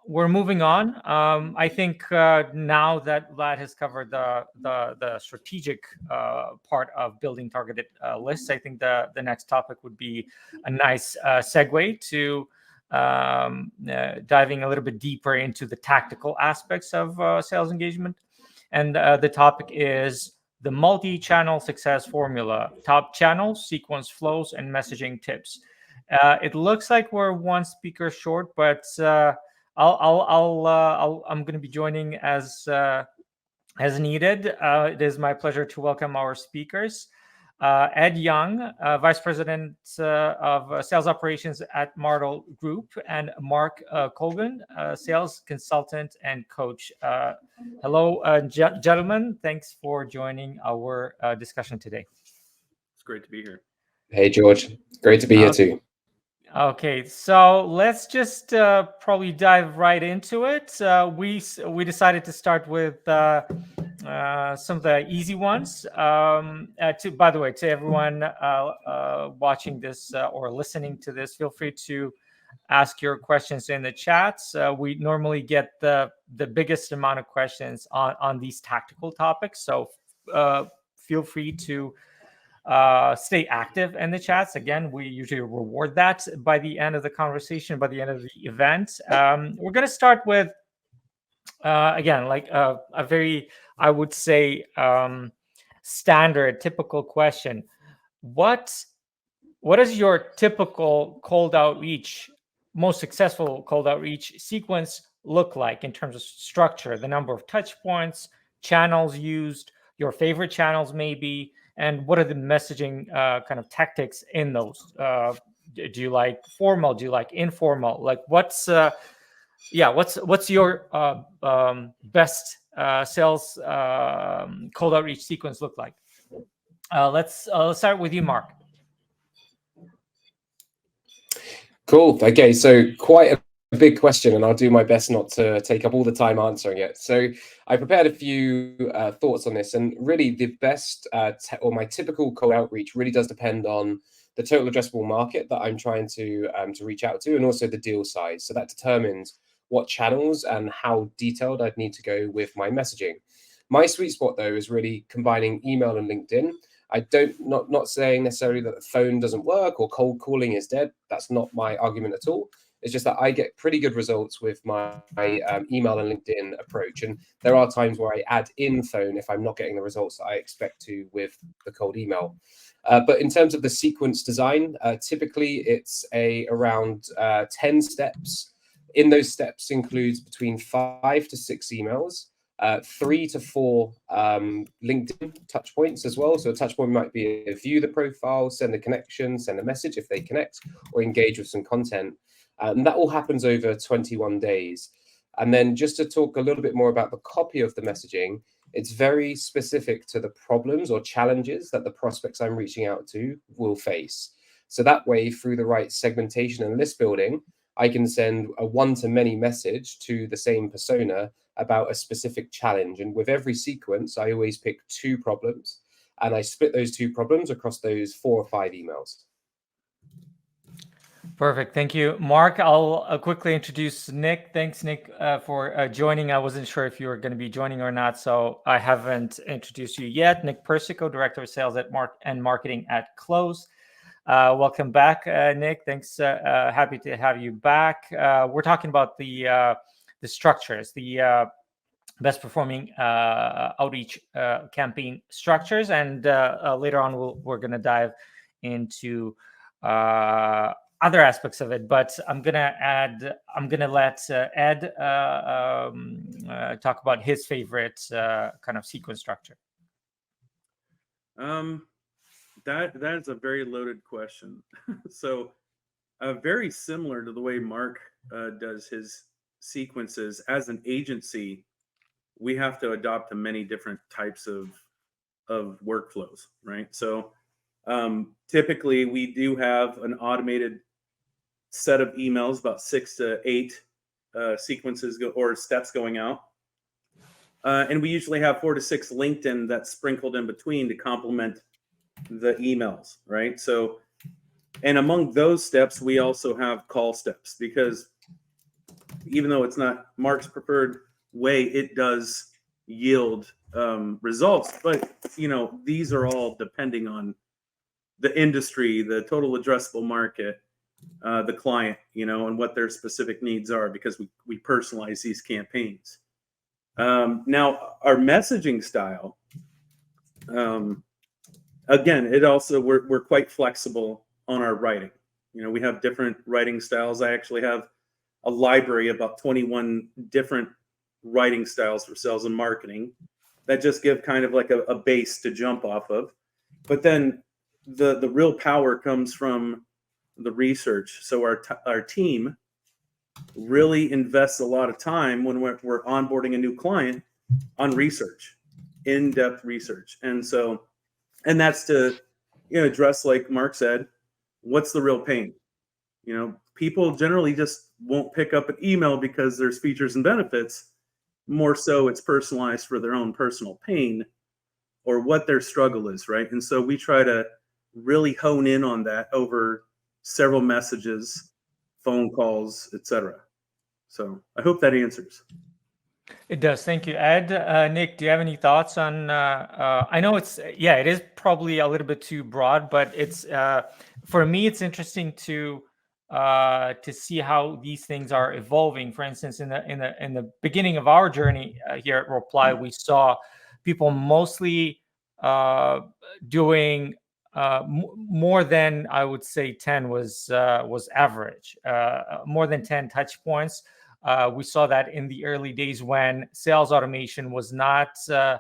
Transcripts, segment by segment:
we're moving on. I think now that Vlad has covered the strategic part of building targeted lists, I think the next topic would be a nice segue to diving a little bit deeper into the tactical aspects of sales engagement. And the topic is the multi-channel success formula: top channels, sequence flows, and messaging tips. It looks like we're one speaker short, but I'm going to be joining as needed. It is my pleasure to welcome our speakers. Ed Young, Vice President of Sales Operations at Martel Group, and Mark Colgan, Sales Consultant and Coach. Hello, gentlemen. Thanks for joining our discussion today. It's great to be here. Hey, George. Great to be here too. Okay, so let's just probably dive right into it. We decided to start with some of the easy ones. By the way, to everyone watching this or listening to this, feel free to ask your questions in the chats. We normally get the biggest amount of questions on these tactical topics, so feel free to stay active in the chats. Again, we usually reward that by the end of the conversation, by the end of the event. We're going to start with, again, like a very, I would say, standard, typical question. What is your typical cold outreach, most successful cold outreach sequence look like in terms of structure, the number of touch points, channels used, your favorite channels maybe, and what are the messaging kind of tactics in those? Do you like formal? Do you like informal? Like what's your best sales cold outreach sequence look like? Let's start with you, Mark. Cool. Okay, so quite a big question, and I'll do my best not to take up all the time answering it. So I prepared a few thoughts on this, and really the best or my typical cold outreach really does depend on the total addressable market that I'm trying to reach out to, and also the deal size. So that determines what channels and how detailed I'd need to go with my messaging. My sweet spot though is really combining email and LinkedIn. Not saying necessarily that the phone doesn't work or cold calling is dead. That's not my argument at all. It's just that I get pretty good results with my email and LinkedIn approach. And there are times where I add in phone if I'm not getting the results that I expect to with the cold email. But in terms of the sequence design, typically it's around 10 steps. In those steps includes between 5 to 6 emails, 3 to 4 LinkedIn touch points as well. So a touch point might be a view the profile, send a connection, send a message if they connect, or engage with some content. And that all happens over 21 days. And then just to talk a little bit more about the copy of the messaging, it's very specific to the problems or challenges that the prospects I'm reaching out to will face. So that way, through the right segmentation and list building, I can send a one-to-many message to the same persona about a specific challenge. And with every sequence, I always pick 2 problems, and I split those 2 problems across those 4 or 5 emails. Perfect. Thank you, Mark. I'll quickly introduce Nick. Thanks, Nick, for joining. I wasn't sure if you were going to be joining or not, so I haven't introduced you yet. Nick Persico, Director of Sales at Marketing at Close. Welcome back, Nick. Thanks. Happy to have you back. We're talking about the structures, the best performing outreach campaign structures, and later on we're going to dive into other aspects of it. But I'm gonna let Ed talk about his favorite kind of sequence structure. That is a very loaded question. So very similar to the way Mark does his sequences. As an agency, we have to adopt to many different types of workflows, right? So typically we do have an automated set of emails, about 6 to 8 sequences or steps going out. And we usually have 4 to 6 LinkedIn that's sprinkled in between to complement the emails, right? So, and among those steps, we also have call steps, because even though it's not Mark's preferred way, it does yield results. But these are all depending on the industry, the total addressable market, the client, and what their specific needs are, because we personalize these campaigns. Now, our messaging style, again, it also we're quite flexible on our writing. We have different writing styles. I actually have a library of about 21 different writing styles for sales and marketing that just give kind of like a base to jump off of. But then the real power comes from the research. So our team really invests a lot of time when we're onboarding a new client on research, in-depth research. And that's to address, like Mark said, what's the real pain? People generally just won't pick up an email because there's features and benefits. More so, it's personalized for their own personal pain or what their struggle is, right? And so we try to really hone in on that over several messages, phone calls, etc. So I hope that answers. It does. Thank you, Ed. Nick, do you have any thoughts on? I know it is probably a little bit too broad, but it's for me, it's interesting to see how these things are evolving. For instance, in the beginning of our journey here at Reply, we saw people mostly doing more than, I would say, 10 was average. More than 10 touch points. We saw that in the early days when sales automation was not such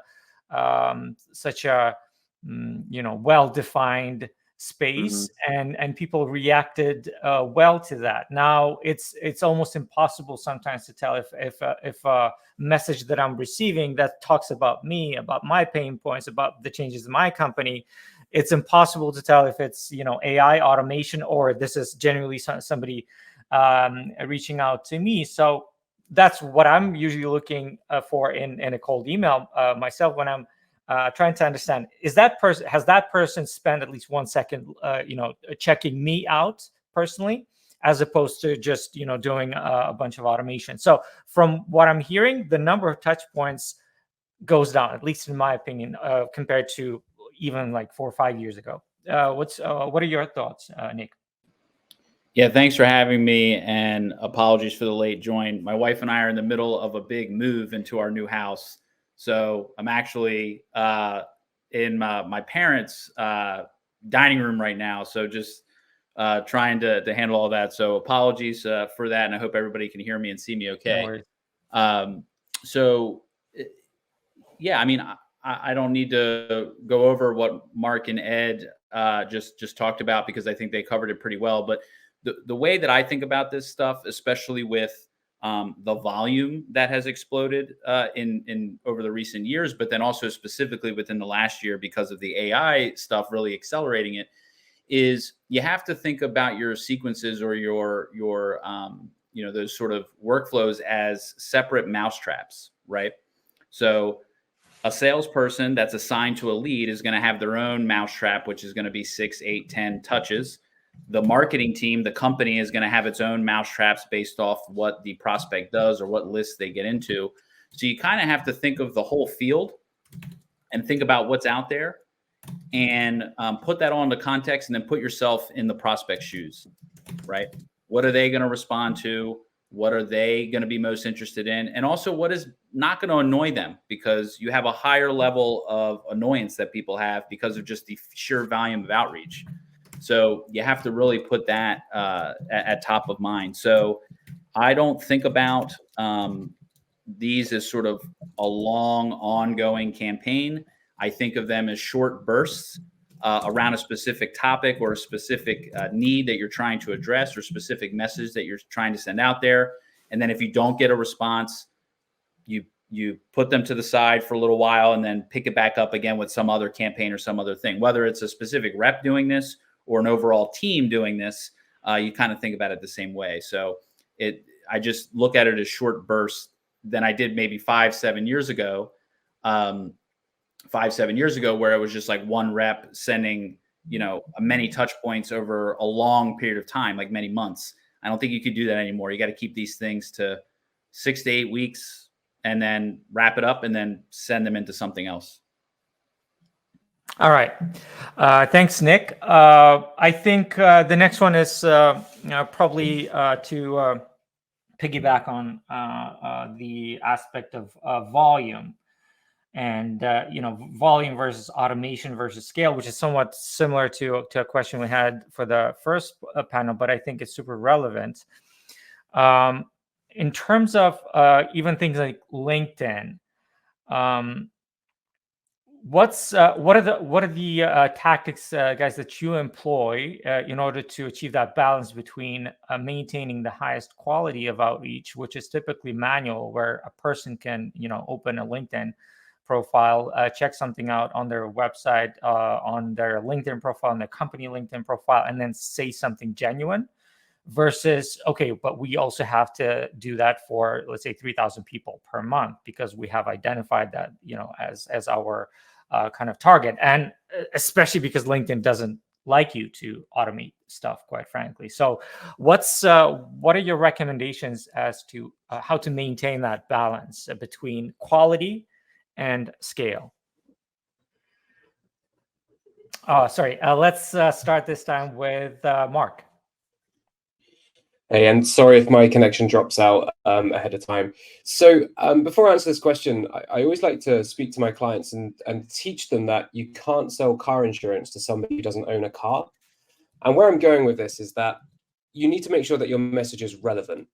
a well-defined space, and people reacted well to that. Now it's almost impossible sometimes to tell if a message that I'm receiving that talks about me, about my pain points, about the changes in my company. It's impossible to tell if it's AI automation or this is genuinely somebody reaching out to me. So that's what I'm usually looking for in a cold email myself, when I'm trying to understand, has that person spent at least 1 second checking me out personally, as opposed to just doing a bunch of automation. So from what I'm hearing, the number of touch points goes down, at least in my opinion, compared to even like 4 or 5 years ago. What are your thoughts, Nick? Yeah, thanks for having me, and apologies for the late join. My wife and I are in the middle of a big move into our new house. So I'm actually in my parents' dining room right now. So just trying to handle all that. So apologies for that. And I hope everybody can hear me and see me okay. No yeah, I mean, I don't need to go over what Mark and Ed just talked about, because I think they covered it pretty well. But the way that I think about this stuff, especially with the volume that has exploded in over the recent years, but then also specifically within the last year because of the AI stuff really accelerating it, is you have to think about your sequences or your those sort of workflows as separate mousetraps, right? So a salesperson that's assigned to a lead is going to have their own mousetrap, which is going to be 6, 8, 10 touches. The marketing team, the company, is going to have its own mousetraps based off what the prospect does or what lists they get into. So you kind of have to think of the whole field and think about what's out there, and put that all into context, and then put yourself in the prospect's shoes, right? What are they going to respond to? What are they going to be most interested in? And also, what is not going to annoy them? Because you have a higher level of annoyance that people have because of just the sheer volume of outreach. So you have to really put that at top of mind. So I don't think about these as sort of a long, ongoing campaign. I think of them as short bursts around a specific topic or a specific need that you're trying to address, or specific message that you're trying to send out there. And then if you don't get a response, you put them to the side for a little while and then pick it back up again with some other campaign or some other thing. Whether it's a specific rep doing this or an overall team doing this, you kind of think about it the same way. So I just look at it as short bursts than I did maybe 5-7 years ago. 5-7 years ago, where it was just like one rep sending, many touch points over a long period of time, like many months. I don't think you could do that anymore. You got to keep these things to 6 to 8 weeks, and then wrap it up and then send them into something else. All right. Thanks, Nick. I think the next one is probably to piggyback on the aspect of volume, and volume versus automation versus scale, which is somewhat similar to a question we had for the first panel, but I think it's super relevant. In terms of even things like LinkedIn, what are the tactics, guys, that you employ in order to achieve that balance between maintaining the highest quality of outreach, which is typically manual, where a person can open a LinkedIn profile, check something out on their website, on their LinkedIn profile, on their company LinkedIn profile, and then say something genuine, versus, okay, but we also have to do that for, let's say, 3,000 people per month, because we have identified that as our kind of target, and especially because LinkedIn doesn't like you to automate stuff, quite frankly. So what are your recommendations as to how to maintain that balance between quality and scale? Sorry, let's start this time with Mark. Hey, and sorry if my connection drops out ahead of time. So before I answer this question, I always like to speak to my clients and teach them that you can't sell car insurance to somebody who doesn't own a car. And where I'm going with this is that you need to make sure that your message is relevant.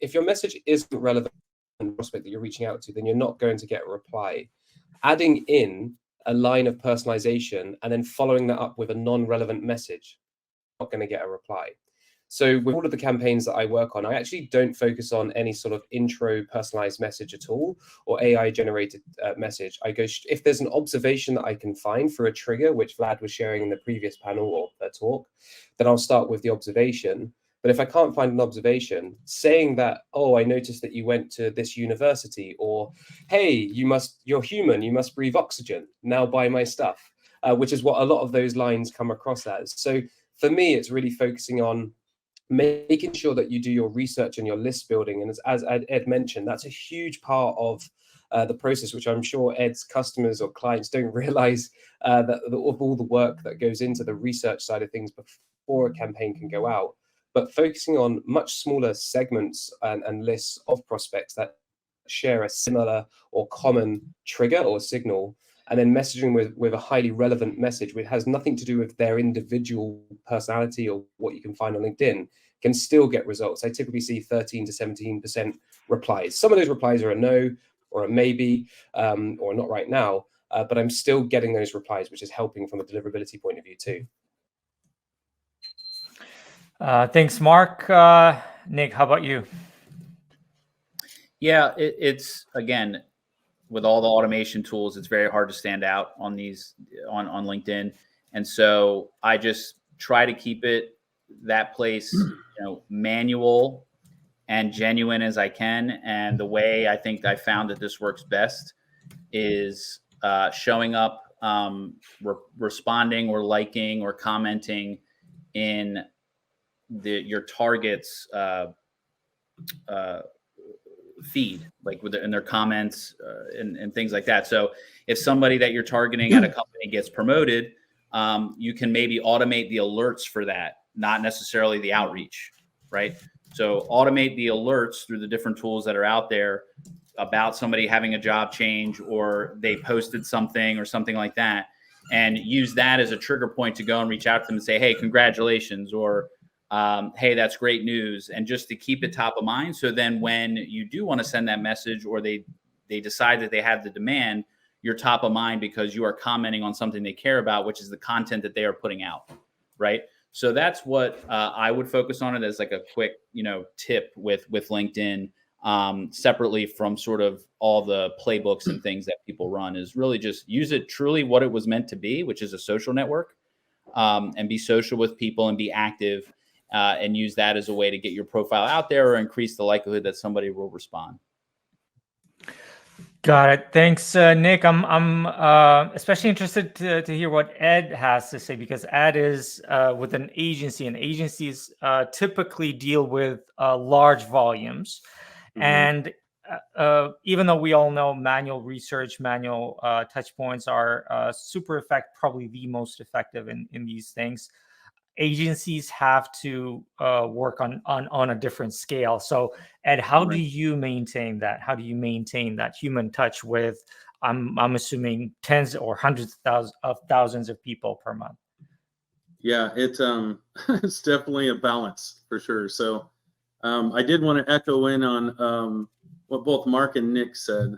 If your message isn't relevant to the prospect that you're reaching out to, then you're not going to get a reply. Adding in a line of personalization and then following that up with a non-relevant message, you're not going to get a reply. So with all of the campaigns that I work on, I actually don't focus on any sort of intro personalized message at all, or AI generated message. I go, if there's an observation that I can find for a trigger, which Vlad was sharing in the previous panel or talk, then I'll start with the observation. But if I can't find an observation, saying that, oh, I noticed that you went to this university, or, hey, you're human, you must breathe oxygen, now buy my stuff, which is what a lot of those lines come across as. So for me, it's really focusing on making sure that you do your research and your list building. And as Ed mentioned, that's a huge part of the process, which I'm sure Ed's customers or clients don't realize that of all the work that goes into the research side of things before a campaign can go out. But focusing on much smaller segments and lists of prospects that share a similar or common trigger or signal, and then messaging with a highly relevant message, which has nothing to do with their individual personality or what you can find on LinkedIn, can still get results. I typically see 13 to 17% replies. Some of those replies are a no or a maybe or not right now, but I'm still getting those replies, which is helping from a deliverability point of view too. Thanks, Mark. Nick, how about you? Yeah, it's again, with all the automation tools, it's very hard to stand out on these on LinkedIn. And so I just try to keep it that place, manual and genuine as I can. And the way I think I found that this works best is showing up, responding or liking or commenting in your target's feed, like in their comments and things like that. So if somebody that you're targeting at a company gets promoted, you can maybe automate the alerts for that, not necessarily the outreach, right? So automate the alerts through the different tools that are out there about somebody having a job change, or they posted something or something like that, and use that as a trigger point to go and reach out to them and say, hey, congratulations, or hey, that's great news, and just to keep it top of mind. So then when you do want to send that message, or they decide that they have the demand, you're top of mind because you are commenting on something they care about, which is the content that they are putting out, right? So that's what I would focus on it as like a quick, tip with LinkedIn, separately from sort of all the playbooks and things that people run, is really just use it truly what it was meant to be, which is a social network, and be social with people and be active. And use that as a way to get your profile out there or increase the likelihood that somebody will respond. Got it. Thanks, Nick. I'm especially interested to hear what Ed has to say, because Ed is with an agency, and agencies typically deal with large volumes. And even though we all know manual research, manual touch points are super effective, probably the most effective in these things, agencies have to work on a different scale. So, Ed, how do you maintain that? How do you maintain that human touch with, I'm assuming, tens or hundreds of thousands of people per month? Yeah, it's it's definitely a balance for sure. So I did want to echo in on what both Mark and Nick said.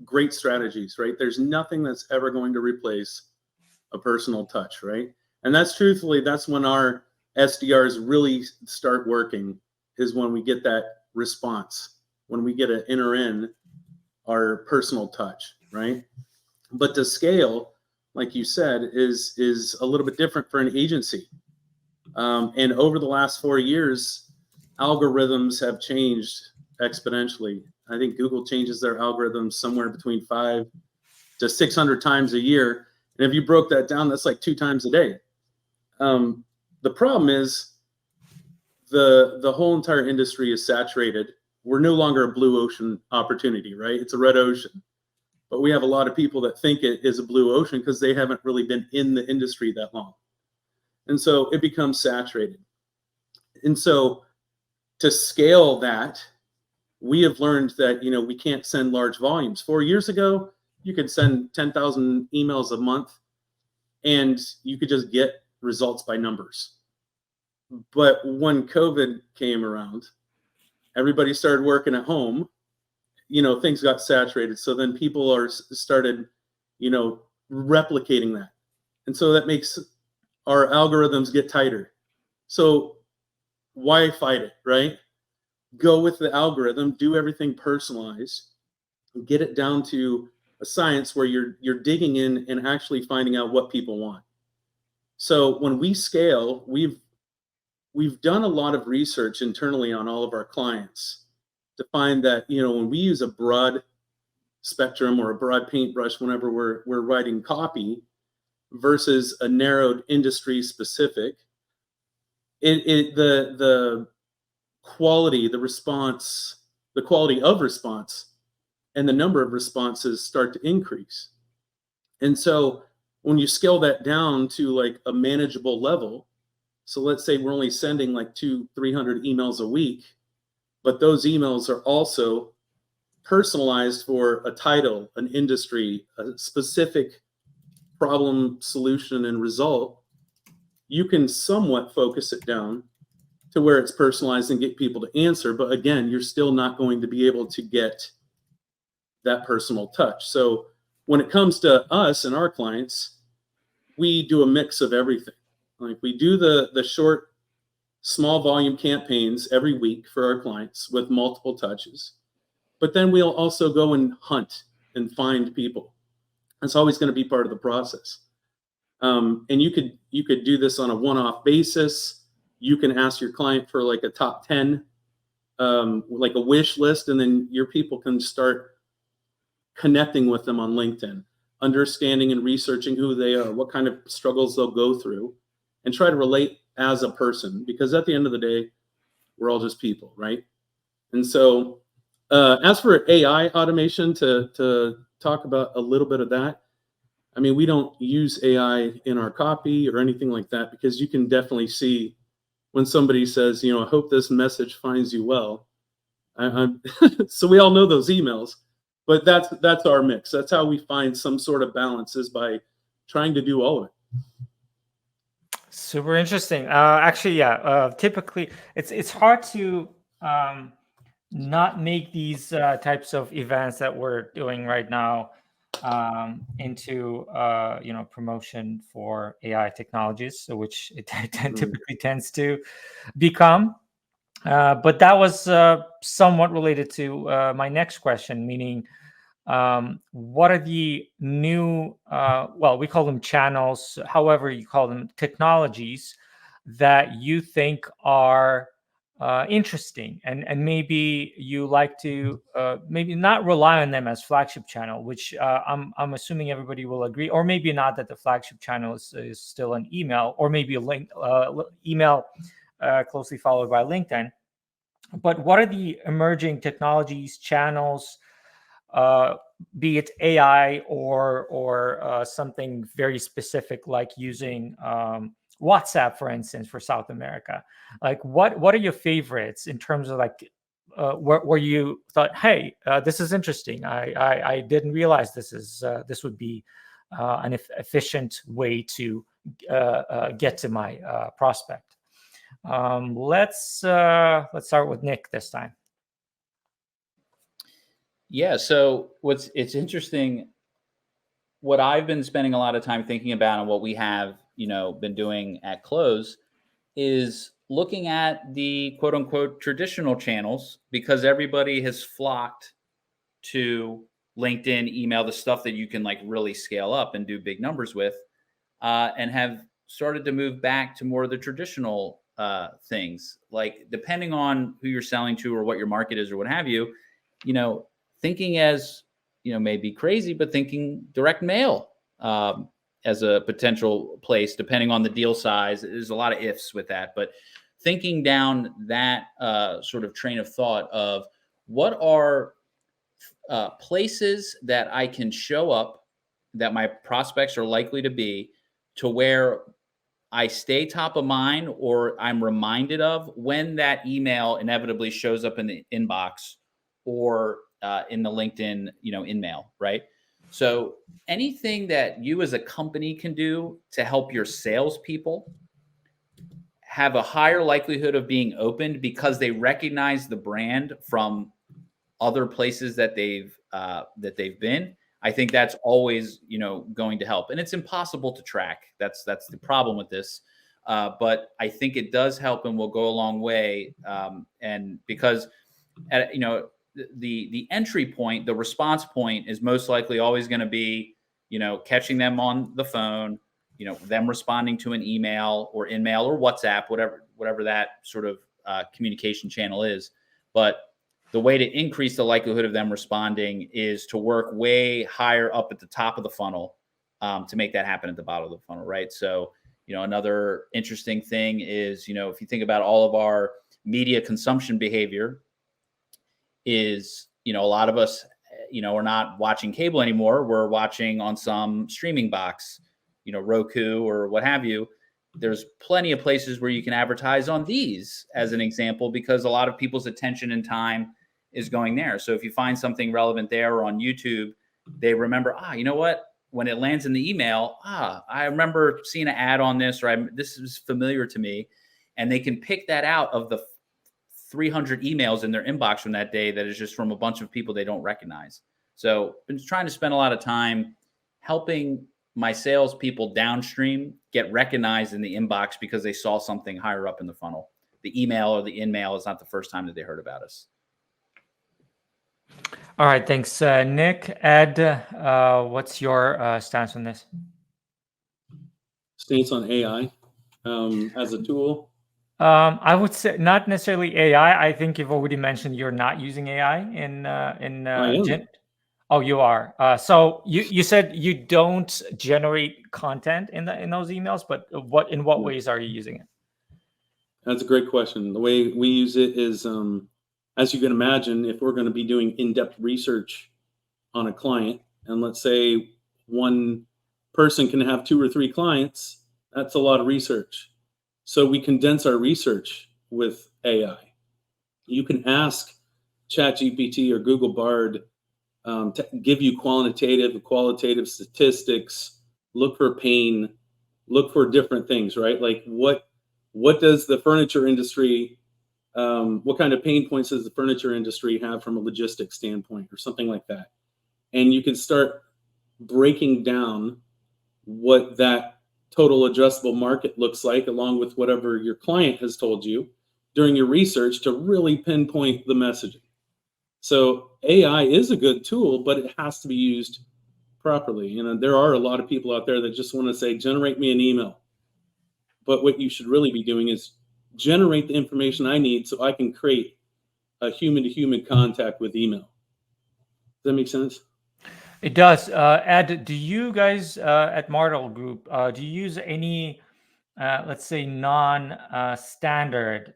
Great strategies, right? There's nothing that's ever going to replace a personal touch, right? And that's truthfully, that's when our SDRs really start working, is when we get that response, when we get to enter in our personal touch, right? But to scale, like you said, is a little bit different for an agency. And over the last 4 years, algorithms have changed exponentially. I think Google changes their algorithms somewhere between 500 to 600 times a year. And if you broke that down, that's like 2 times a day. The problem is the whole entire industry is saturated. We're no longer a blue ocean opportunity, right? It's a red ocean. But we have a lot of people that think it is a blue ocean because they haven't really been in the industry that long. And so it becomes saturated. And so to scale that, we have learned that, we can't send large volumes. 4 years ago, you could send 10,000 emails a month and you could just get results by numbers. But when COVID came around, everybody started working at home, things got saturated. So then people started, replicating that. And so that makes our algorithms get tighter. So why fight it, right? Go with the algorithm, do everything personalized, get it down to a science where you're digging in and actually finding out what people want. So when we scale, we've done a lot of research internally on all of our clients to find that, when we use a broad spectrum or a broad paintbrush whenever we're writing copy versus a narrowed industry specific, the quality, the response, the quality of response and the number of responses start to increase. And so when you scale that down to like a manageable level, so let's say we're only sending like 200-300 emails a week, but those emails are also personalized for a title, an industry, a specific problem, solution, and result, you can somewhat focus it down to where it's personalized and get people to answer. But again, you're still not going to be able to get that personal touch. So when it comes to us and our clients, we do a mix of everything. Like we do the short, small volume campaigns every week for our clients with multiple touches. But then we'll also go and hunt and find people. That's always going to be part of the process. And you could do this on a one-off basis. You can ask your client for like a top 10, like a wish list, and then your people can start connecting with them on LinkedIn, understanding and researching who they are, what kind of struggles they'll go through, and try to relate as a person, because at the end of the day, we're all just people, right? And so as for AI automation, to talk about a little bit of that, I mean, we don't use AI in our copy or anything like that, because you can definitely see when somebody says, I hope this message finds you well. So we all know those emails, but that's our mix. That's how we find some sort of balance, is by trying to do all of it. Super interesting. Actually, yeah. Typically, it's hard to not make these types of events that we're doing right now into promotion for AI technologies, so which it typically tends to become. But that was somewhat related to my next question, meaning what are the new, well, we call them channels, however you call them, technologies that you think are interesting, and maybe you like to maybe not rely on them as flagship channel, which I'm assuming everybody will agree, or maybe not, that the flagship channel is still an email, or maybe a link email closely followed by LinkedIn. but what are the emerging technologies, channels, be it AI or something very specific like using WhatsApp, for instance, for South America? Like, what are your favorites in terms of like where you thought, hey, this is interesting. I didn't realize this would be an efficient way to get to my prospect. Let's start with Nick this time. Yeah. So it's interesting. What I've been spending a lot of time thinking about and what we have, been doing at Close is looking at the quote unquote traditional channels, because everybody has flocked to LinkedIn, email, the stuff that you can like really scale up and do big numbers with, and have started to move back to more of the traditional things. Like, depending on who you're selling to or what your market is or what have you, thinking as, may be crazy, but thinking direct mail as a potential place, depending on the deal size. There's a lot of ifs with that, but thinking down that sort of train of thought of what are places that I can show up that my prospects are likely to be, to where I stay top of mind or I'm reminded of when that email inevitably shows up in the inbox or in the LinkedIn, in-mail, right? So anything that you as a company can do to help your salespeople have a higher likelihood of being opened because they recognize the brand from other places that they've been, I think that's always, going to help. And it's impossible to track. That's the problem with this. But I think it does help and will go a long way. And because the entry point, the response point is most likely always going to be, catching them on the phone, them responding to an email or in-mail or WhatsApp, whatever that sort of communication channel is. But the way to increase the likelihood of them responding is to work way higher up at the top of the funnel to make that happen at the bottom of the funnel, right? So, another interesting thing is, if you think about all of our media consumption behavior is, a lot of us, are not watching cable anymore. We're watching on some streaming box, Roku or what have you. There's plenty of places where you can advertise on these as an example, because a lot of people's attention and time is going there. So if you find something relevant there or on YouTube, they remember, you know what? When it lands in the email, I remember seeing an ad on this, or this is familiar to me. And they can pick that out of the 300 emails in their inbox from that day that is just from a bunch of people they don't recognize. So I've been trying to spend a lot of time helping my salespeople downstream get recognized in the inbox because they saw something higher up in the funnel. The email or the in-mail is not the first time that they heard about us. All right, thanks, Nick. Ed, what's your stance on this? Stance on AI as a tool. I would say not necessarily AI. I think you've already mentioned you're not using AI in I am. Oh, you are. So you said you don't generate content in those emails, but in what ways are you using it? That's a great question. The way we use it is, as you can imagine, if we're going to be doing in-depth research on a client, and let's say one person can have 2 or 3 clients, that's a lot of research. So we condense our research with AI. You can ask ChatGPT or Google Bard to give you qualitative statistics, look for pain, look for different things, right? Like what does the furniture industry, what kind of pain points does the furniture industry have from a logistics standpoint or something like that? And you can start breaking down what that total addressable market looks like, along with whatever your client has told you during your research, to really pinpoint the messaging. So AI is a good tool, but it has to be used properly. There are a lot of people out there that just want to say, generate me an email. But what you should really be doing is generate the information I need so I can create a human-to-human contact with email. Does that make sense? It does. Ed, do you guys at Martel Group, do you use any let's say non-standard,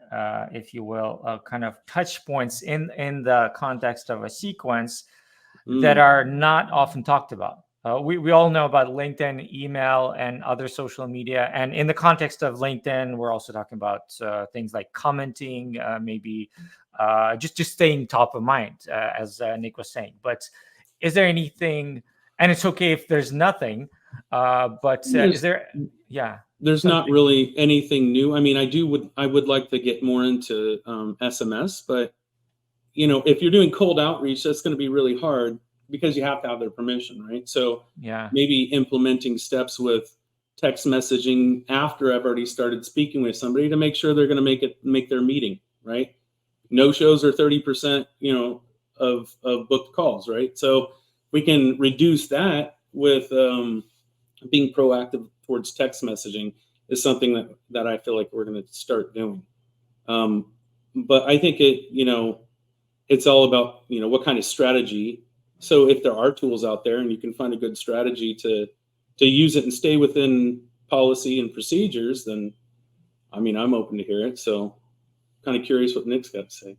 if you will, kind of touch points in the context of a sequence that are not often talked about. We all know about LinkedIn, email, and other social media. And in the context of LinkedIn, we're also talking about things like commenting, maybe just staying top of mind, as Nick was saying. But is there anything, and it's okay if there's nothing, but is there, yeah. There's not really anything new. I mean, I would like to get more into SMS, but if you're doing cold outreach, that's going to be really hard because you have to have their permission, right? So Yeah, maybe implementing steps with text messaging after I've already started speaking with somebody to make sure they're going to make their meeting, right? No shows are 30%, of booked calls, right? So we can reduce that with being proactive towards text messaging is something that I feel like we're going to start doing. But I think it's all about, what kind of strategy. So if there are tools out there and you can find a good strategy to use it and stay within policy and procedures, then I'm open to hear it. So kind of curious what Nick's got to say.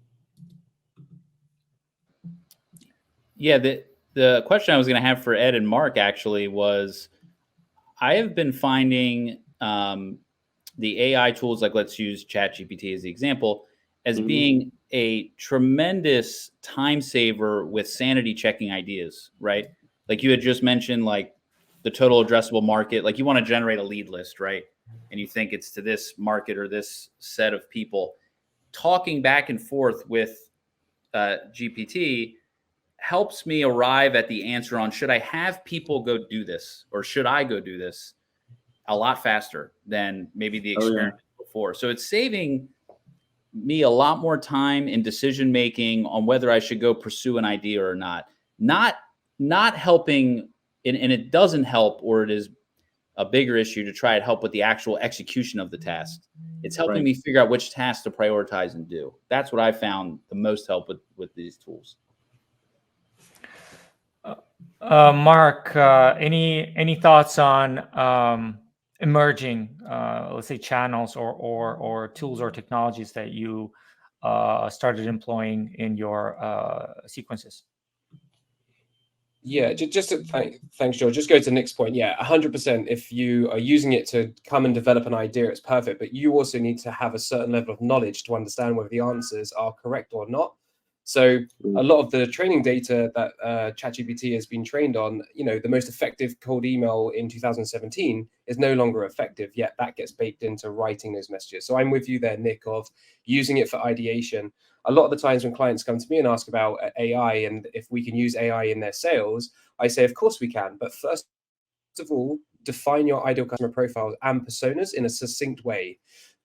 Yeah, the question I was going to have for Ed and Mark actually was, I have been finding the AI tools, like let's use ChatGPT as the example, as being a tremendous time saver with sanity checking ideas, right? Like you had just mentioned, like the total addressable market, like you want to generate a lead list, right? And you think it's to this market or this set of people. Talking back and forth with GPT helps me arrive at the answer on, should I have people go do this or should I go do this, a lot faster than maybe the experience before. So it's saving me a lot more time in decision making on whether I should go pursue an idea or not. Not helping, and it doesn't help, or it is a bigger issue to try to help with the actual execution of the task. It's helping me figure out which tasks to prioritize and do. That's what I found the most help with these tools. Mark, any thoughts on emerging, let's say, channels or tools or technologies that you started employing in your sequences? Yeah, just thanks, George. Just go to Nick's point. Yeah, 100%. If you are using it to come and develop an idea, it's perfect. But you also need to have a certain level of knowledge to understand whether the answers are correct or not. So a lot of the training data that ChatGPT has been trained on, the most effective cold email in 2017 is no longer effective, yet that gets baked into writing those messages. So I'm with you there, Nick, of using it for ideation. A lot of the times when clients come to me and ask about AI and if we can use AI in their sales, I say, of course we can. But first of all, define your ideal customer profiles and personas in a succinct way.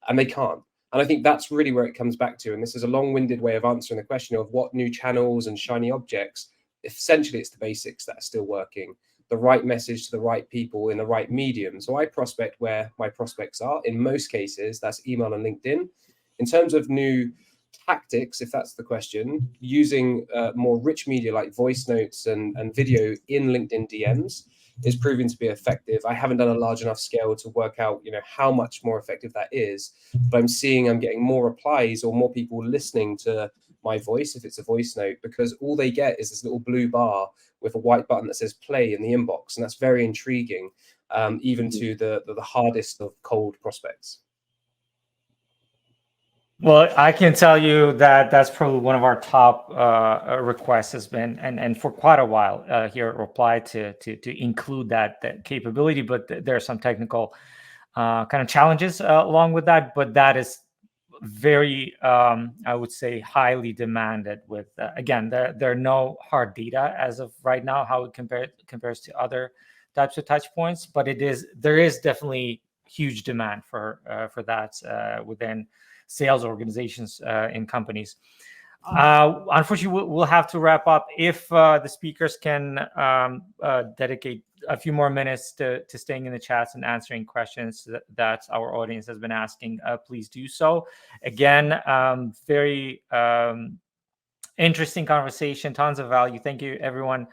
And they can't. And I think that's really where it comes back to. And this is a long-winded way of answering the question of what new channels and shiny objects. Essentially, it's the basics that are still working. The right message to the right people in the right medium. So I prospect where my prospects are. In most cases, that's email and LinkedIn. In terms of new tactics, if that's the question, using more rich media like voice notes and video in LinkedIn DMs is proving to be effective. I haven't done a large enough scale to work out, how much more effective that is, but I'm getting more replies or more people listening to my voice if it's a voice note, because all they get is this little blue bar with a white button that says play in the inbox. And that's very intriguing, even to the hardest of cold prospects. Well, I can tell you that that's probably one of our top requests has been, and for quite a while here at Reply to include that capability. But there are some technical kind of challenges along with that. But that is very, I would say, highly demanded. With again, there are no hard data as of right now how it compares to other types of touch points. But there is definitely huge demand for that within sales organizations in companies. Unfortunately, we'll have to wrap up. If the speakers can dedicate a few more minutes to staying in the chats and answering questions that our audience has been asking, please do so. Again, very interesting conversation, tons of value. Thank you, everyone,